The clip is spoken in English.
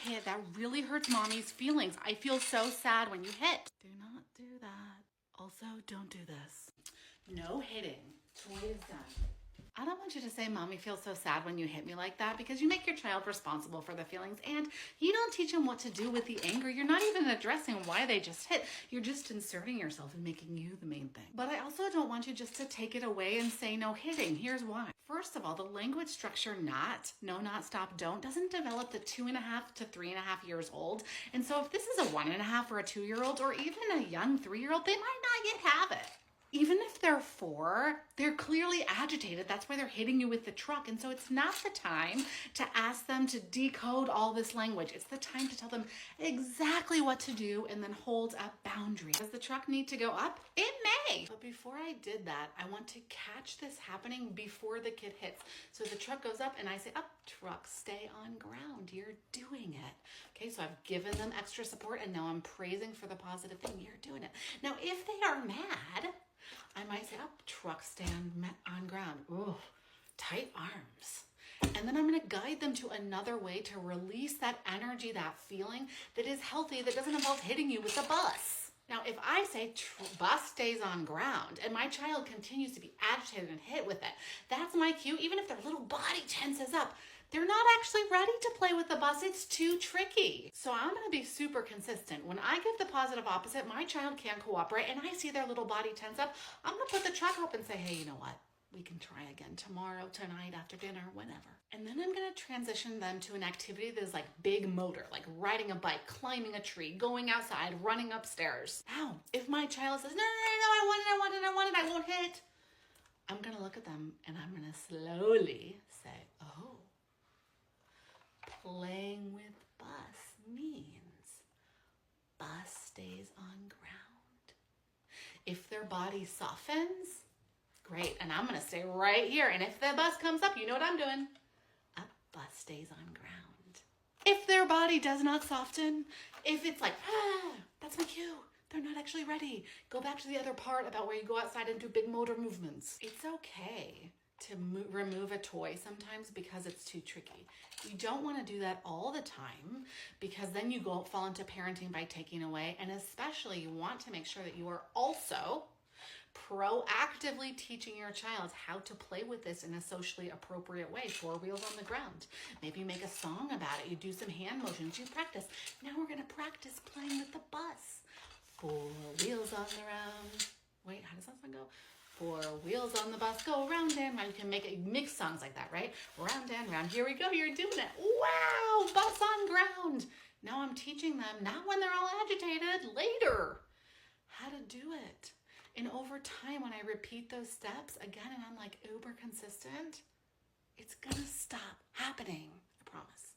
hit, that really hurts mommy's feelings. I feel so sad when you hit. Do not do that. Also, don't do this. No hitting. Toy is done. I don't want you to say, Mommy feels so sad when you hit me like that, because you make your child responsible for the feelings and you don't teach them what to do with the anger. You're not even addressing why they just hit. You're just inserting yourself and making you the main thing. But I also don't want you just to take it away and say no hitting. Here's why. First of all, the language structure not, no, not, stop, don't doesn't develop the 2.5 to 3.5 years old. And so if this is a 1.5 or a 2-year-old or even a young 3-year-old, they might not yet have it. Even if they're 4, they're clearly agitated. That's why they're hitting you with the truck. And so it's not the time to ask them to decode all this language. It's the time to tell them exactly what to do and then hold a boundary. Does the truck need to go up? It may. But before I did that, I want to catch this happening before the kid hits. So the truck goes up and I say, up, truck, stay on ground. You're doing it. Okay, so I've given them extra support and now I'm praising for the positive thing. You're doing it. Now, if they are mad, I might say, up, truck, stand on ground. Ooh, tight arms. And then I'm going to guide them to another way to release that energy, that feeling that is healthy, that doesn't involve hitting you with a bus. Now, if I say bus stays on ground and my child continues to be agitated and hit with it, that's my cue. Even if their little body tenses up, they're not actually ready to play with the bus. It's too tricky. So I'm going to be super consistent. When I give the positive opposite, my child can't cooperate and I see their little body tense up, I'm going to put the truck up and say, hey, you know what? We can try again tomorrow, tonight, after dinner, whenever. And then I'm going to transition them to an activity that is like big motor, like riding a bike, climbing a tree, going outside, running upstairs. Now, if my child says, no, I want it, I won't hit, I'm going to look at them and I'm going to slowly say, oh, playing with bus means bus stays on ground. If their body softens, great, and I'm gonna stay right here. And if the bus comes up, you know what I'm doing. Up, bus stays on ground. If their body does not soften, if it's like, that's my cue, they're not actually ready. Go back to the other part about where you go outside and do big motor movements. It's okay to remove a toy sometimes because it's too tricky. You don't want to do that all the time because then you fall into parenting by taking away. And especially you want to make sure that you are also proactively teaching your child how to play with this in a socially appropriate way. 4 wheels on the ground. Maybe you make a song about it. You do some hand motions. You practice. Now we're going to practice playing with the bus. 4 wheels on the round. Wait, how does that song go? 4 wheels on the bus go round and round. You can mix songs like that, right? Round and round. Here we go. You're doing it. Wow, bus on ground. Now I'm teaching them, not when they're all agitated, later, how to do it. And over time, when I repeat those steps again, and I'm like uber consistent, it's gonna stop happening. I promise.